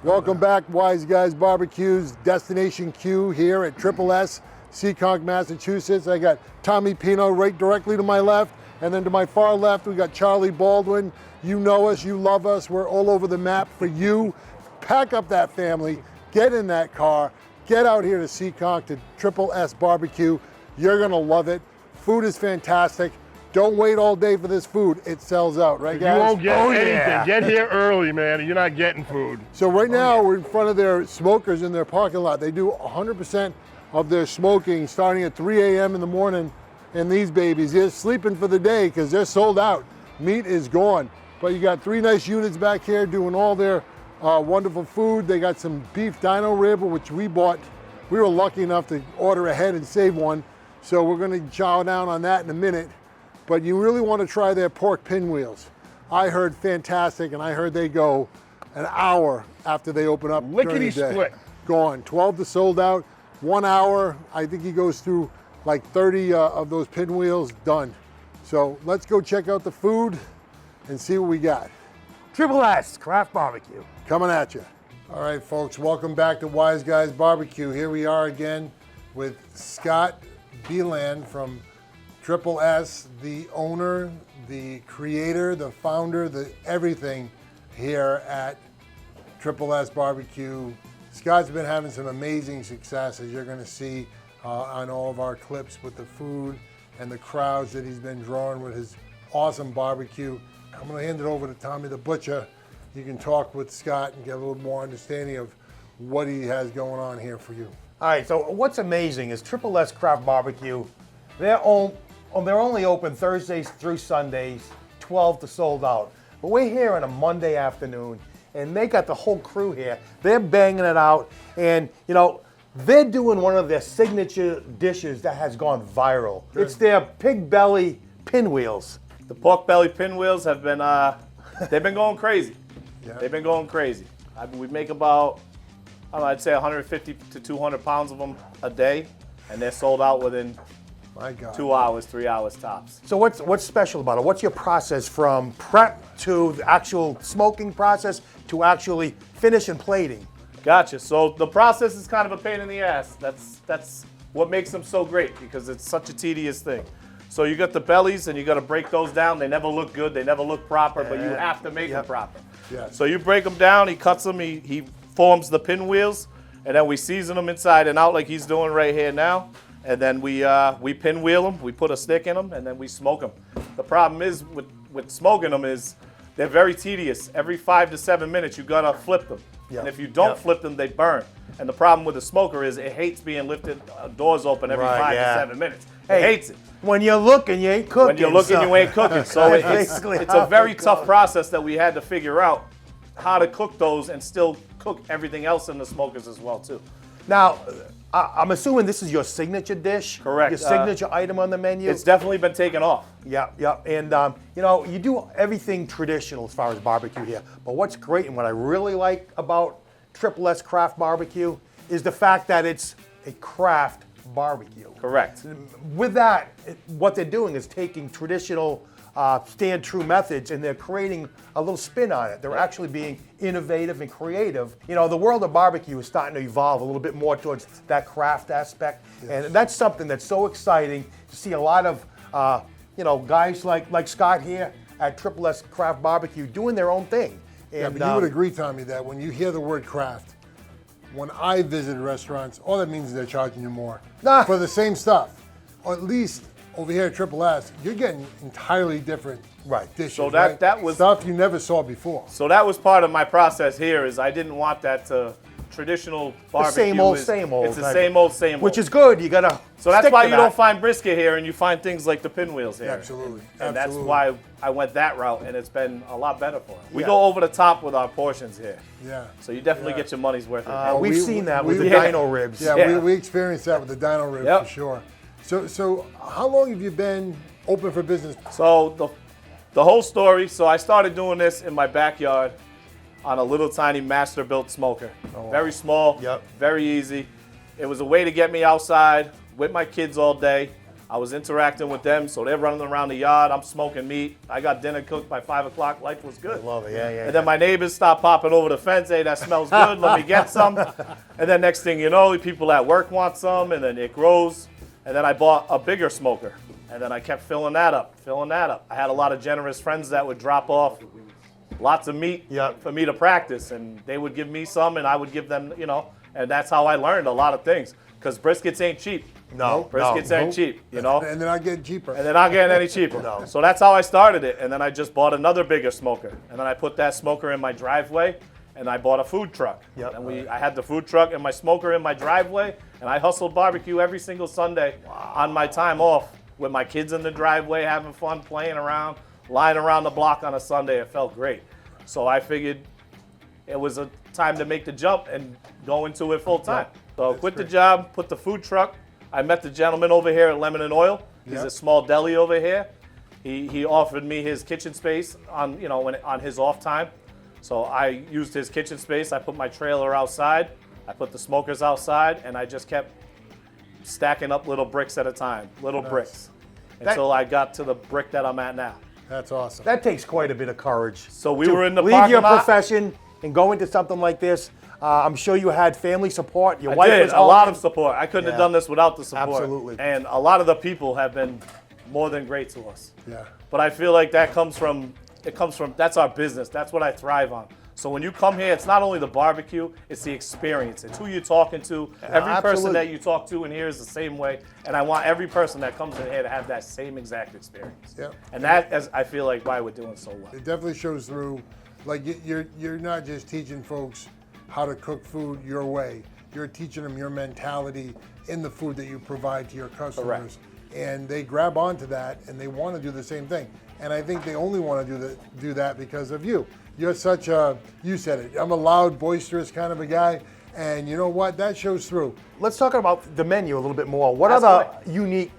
Welcome back, Wise Guys Barbecues, Destination Q here at Triple S, Seekonk, Massachusetts. I got Tommy Pino right directly to my left, and then to my far left, we got Charlie Baldwin. You know us, you love us, we're all over the map for you. Pack up that family, get in that car, get out here to Seekonk, to Triple S Barbecue. You're gonna love it. Food is fantastic. Don't wait all day for this food. It sells out, right guys? You won't get anything. Yeah. Get here early, man, and you're not getting food. So right now we're in front of their smokers in their parking lot. They do 100% of their smoking starting at 3 a.m. in the morning, and these babies, they're sleeping for the day because they're sold out. Meat is gone. But you got 3 nice units back here doing all their wonderful food. They got some beef dino rib, which we bought. We were lucky enough to order ahead and save one. So we're gonna chow down on that in a minute. But you really want to try their pork pinwheels. I heard fantastic, and I heard they go an hour after they open up during the day. Lickety-split. Gone. 12 to sold out. 1 hour. I think he goes through like 30 of those pinwheels. Done. So let's go check out the food and see what we got. Triple S Craft BBQ. Coming at you. All right, folks. Welcome back to Wise Guys Barbecue. Here we are again with Scott Beland from Triple S, the owner, the creator, the founder, the everything here at Triple S Barbecue. Scott's been having some amazing success, as you're gonna see on all of our clips with the food and the crowds that he's been drawing with his awesome barbecue. I'm gonna hand it over to Tommy the Butcher. You can talk with Scott and get a little more understanding of what he has going on here for you. All right, so what's amazing is Triple S Craft BBQ, they're only open Thursdays through Sundays, 12 to sold out. But we're here on a Monday afternoon, and they got the whole crew here. They're banging it out, and you know, they're doing one of their signature dishes that has gone viral. It's their pig belly pinwheels. The pork belly pinwheels have been, they've been going crazy. Yeah. They've been going crazy. We make about, I don't know, I'd say 150 to 200 pounds of them a day, and they're sold out within My God. 2 hours, 3 hours tops. So what's special about it? What's your process from prep to the actual smoking process to actually finish and plating? Gotcha. So the process is kind of a pain in the ass. That's what makes them so great, because it's such a tedious thing. So you got the bellies, and you got to break those down. They never look good. They never look proper, but you have to make them proper. Yes. So you break them down. He cuts them. He forms the pinwheels, and then we season them inside and out like he's doing right here now. And then we pinwheel them. We put a stick in them, and then we smoke them. The problem is with smoking them is they're very tedious. Every 5 to 7 minutes, you gotta flip them. Yep. And if you don't flip them, they burn. And the problem with the smoker is it hates being lifted, doors open every 5 to 7 minutes. It hates it. When you're looking, you ain't cooking. When you're looking, you ain't cooking. So it's a very tough process that we had to figure out how to cook those and still cook everything else in the smokers as well too. Now, I'm assuming this is your signature dish? Correct. Your signature item on the menu? It's definitely been taken off. Yeah, yeah. And, you know, you do everything traditional as far as barbecue here. But what's great and what I really like about Triple S Craft BBQ is the fact that it's a craft barbecue. Correct. With that, what they're doing is taking traditional stand true methods, and they're creating a little spin on it. They're actually being innovative and creative. You know, the world of barbecue is starting to evolve a little bit more towards that craft aspect. Yes. And that's something that's so exciting to see a lot of, you know, guys like Scott here at Triple S Craft BBQ doing their own thing. And, Yeah, but you would agree, Tommy, that when you hear the word craft, when I visit restaurants, all that means is they're charging you more for the same stuff. Or at least over here at Triple S, you're getting entirely different dishes. So that was stuff you never saw before. So that was part of my process here. Is I didn't want that to traditional barbecue. Same old, same old. It's the same old, same old. Which is good. You gotta. So that's stick why to you that. don't find brisket here, and you find things like the pinwheels here. Absolutely. And Absolutely. that's why I went that route, and it's been a lot better for us. We Yeah. go over the top with our portions here. Yeah. So you definitely get your money's worth. We've seen that with the Yeah. dino ribs. Yeah, we experienced that with the dino rib Yep. for sure. So how long have you been open for business? So the whole story, so I started doing this in my backyard on a little tiny master built smoker. Very small, Yep. very easy. It was a way to get me outside with my kids all day. I was interacting with them, so they're running around the yard. I'm smoking meat. I got dinner cooked by 5 o'clock. Life was good. Love it, yeah. And then my neighbors start popping over the fence. Hey, that smells good. Let me get some. And then next thing you know, people at work want some, and then it grows. And then I bought a bigger smoker, and then I kept filling that up. I had a lot of generous friends that would drop off lots of meat for me to practice, and they would give me some, and I would give them, and that's how I learned a lot of things. Because briskets ain't cheap. No, briskets ain't cheap, And they're not getting cheaper. And they're not getting any cheaper. No. So that's how I started it. And then I just bought another bigger smoker. And then I put that smoker in my driveway, and I bought a food truck. Yep. And I had the food truck and my smoker in my driveway, and I hustled barbecue every single Sunday on my time off with my kids in the driveway, having fun, playing around, lying around the block on a Sunday. It felt great. So I figured it was a time to make the jump and go into it full time. So I quit the job, put the food truck. I met the gentleman over here at Lemon and Oil. He's a small deli over here. He offered me his kitchen space on on his off time. So I used his kitchen space. I put my trailer outside. I put the smokers outside, and I just kept stacking up little bricks at a time, bricks, until I got to the brick that I'm at now. That's awesome. That takes quite a bit of courage. So we were in the leave parking your lot. profession and go into something like this. I'm sure you had family support. Your I wife did, was a lot of helping. support. I couldn't have Yeah. done this without the support. Absolutely. And a lot of the people have been more than great to us. Yeah. But I feel like that's our business. That's what I thrive on. So when you come here, it's not only the barbecue, it's the experience. It's who you're talking to. Every person absolutely. that you talk to in here is the same way. And I want every person that comes in here to have that same exact experience. Yeah. And that is, I feel like, why we're doing so well. It definitely shows through. Like you're not just teaching folks how to cook food your way. You're teaching them your mentality in the food that you provide to your customers. Correct. And they grab onto that and they want to do the same thing. And I think they only want to do that because of you. You're such a, you said it, I'm a loud, boisterous kind of a guy. And you know what? That shows through. Let's talk about the menu a little bit more. What That's other unique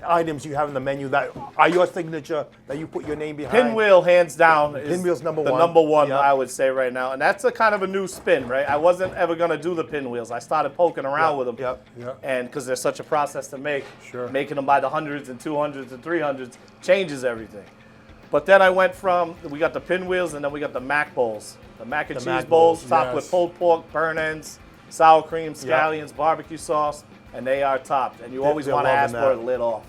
items you have in the menu that are your signature that you put your name behind? Pinwheel, hands down, is Pinwheel's number the one. number one, Yep. I would say right now. And that's a kind of a new spin, right? I wasn't ever going to do the pinwheels. I started poking around with them. Yep. Yep. And because there's such a process to make, Sure. making them by the hundreds and 200s and 300s changes everything. But then I went we got the pinwheels, and then we got the mac bowls. The mac and cheese mac bowls, bowls, topped yes. with pulled pork, burn ends, sour cream, scallions, barbecue sauce, and they are topped. And you always they're want to ask loving for that. it lid off.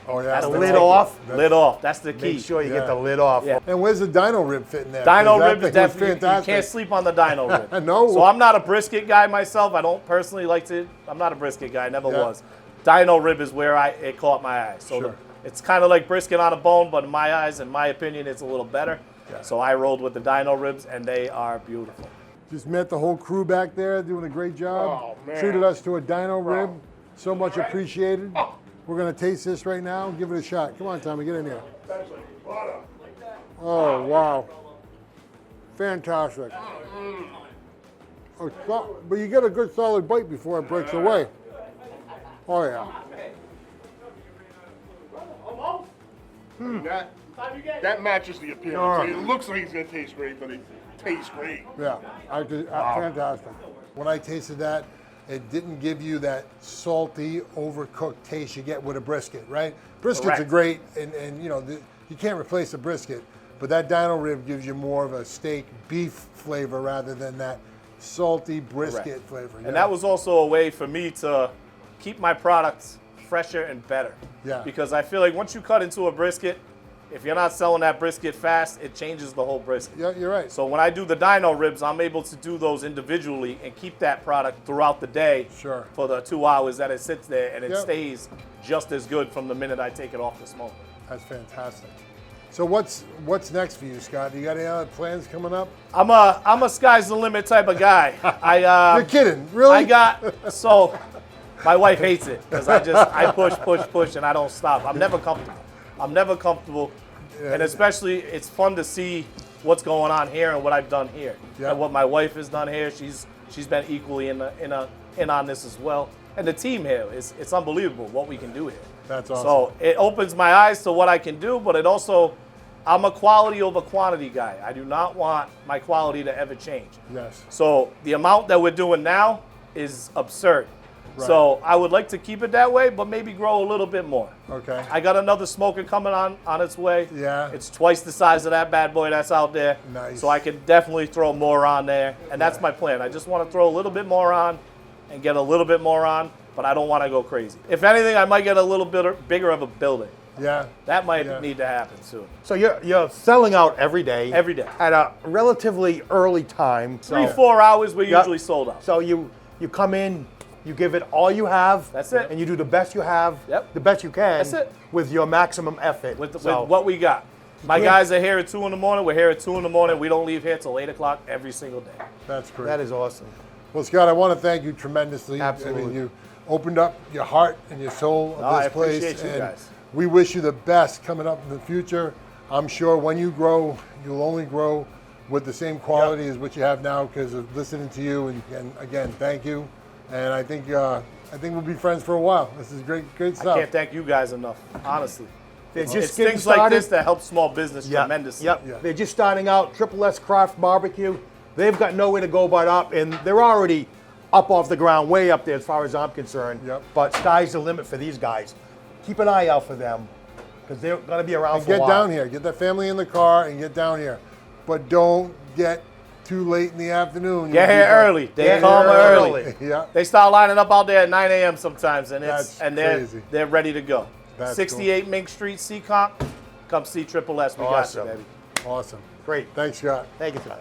Oh yeah. That's The the lid ticket. off? Lid off. That's the key. Make sure you Yeah. get the lid off. Yeah. And where's the dino rib fitting there? Dino 'Cause that rib is thing was definitely, you fantastic. can't sleep on the dino rib. No. So I'm not a brisket guy myself. I don't personally like to, I'm not a brisket guy, never Yeah. was. Dino rib is where it caught my eye. So Sure. it's kind of like brisket on a bone, but in my eyes, in my opinion, it's a little better. Yeah. So I rolled with the dino ribs, and they are beautiful. Just met the whole crew back there doing a great job. Oh, man. Treated us to a dino rib. So much appreciated. We're going to taste this right now. Give it a shot. Come on, Tommy, get in here. Oh, wow. Fantastic. Oh, but you get a good solid bite before it breaks away. Oh, yeah. That matches the appearance. It looks like it's gonna taste great, but it tastes great. Yeah, fantastic. When I tasted that, it didn't give you that salty, overcooked taste you get with a brisket, right? Briskets are Correct. great, and you know, you can't replace a brisket, but that dino rib gives you more of a steak beef flavor rather than that salty brisket Correct. flavor. And that was also a way for me to keep my products fresher and better. Yeah. Because I feel like once you cut into a brisket, if you're not selling that brisket fast, it changes the whole brisket. Yeah, you're right. So when I do the dino ribs, I'm able to do those individually and keep that product throughout the day. Sure. For the 2 hours that it sits there, and it Yep. stays just as good from the minute I take it off the smoke. That's fantastic. So what's next for you, Scott? You got any other plans coming up? I'm a sky's the limit type of guy. You're kidding, really? My wife hates it because I push, and I don't stop. I'm never comfortable. Yeah. And especially, it's fun to see what's going on here and what I've done here, Yeah. and what my wife has done here. She's been equally in on this as well. And the team here it's unbelievable what we can do here. That's awesome. So it opens my eyes to what I can do, but it also, I'm a quality over quantity guy. I do not want my quality to ever change. Yes. So the amount that we're doing now is absurd. So I would like to keep it that way, but maybe grow a little bit more. Okay. I got another smoker coming on its way. Yeah. It's twice the size of that bad boy that's out there. Nice. So I can definitely throw more on there. And that's my plan. I just want to throw a little bit more on and get a little bit more on, but I don't want to go crazy. If anything, I might get a little bit bigger of a building. Yeah. That might need to happen soon. So you're selling out every day. Every day. At a relatively early time. So, 3-4 hours, we're usually sold out. So you come in, you give it all you have. That's it. And you do the best you have. Yep. The best you can. That's it. With your maximum effort. With what we got. My guys are here at 2 in the morning. We're here at 2 in the morning. We don't leave here till 8 o'clock every single day. That's great. That is awesome. Well, Scott, I want to thank you tremendously. Absolutely. I mean, you opened up your heart and your soul of I this place. appreciate you and guys. we wish you the best coming up in the future. I'm sure when you grow, you'll only grow with the same quality as what you have now because of listening to you. And again, thank you. And I think we'll be friends for a while. This is great stuff. I can't thank you guys enough, honestly. They're just It's getting things started. like this that help small business tremendously. Yep. Yeah. They're just starting out. Triple S Craft BBQ. They've got nowhere to go but up, and they're already up off the ground, way up there as far as I'm concerned. Yep. But sky's the limit for these guys. Keep an eye out for them because they're going to be around for a Get while. down here. Get that family in the car and get down here. But don't get too late in the afternoon. Get here early. They Get come here early. early. Yeah. They start lining up out there at 9 a.m. sometimes, and That's they're crazy. they're ready to go. That's 68 Mink Street, Seekonk. Come see Triple S. We got you, Awesome. baby. Awesome. Great. Thanks, Scott. Thank you, Scott.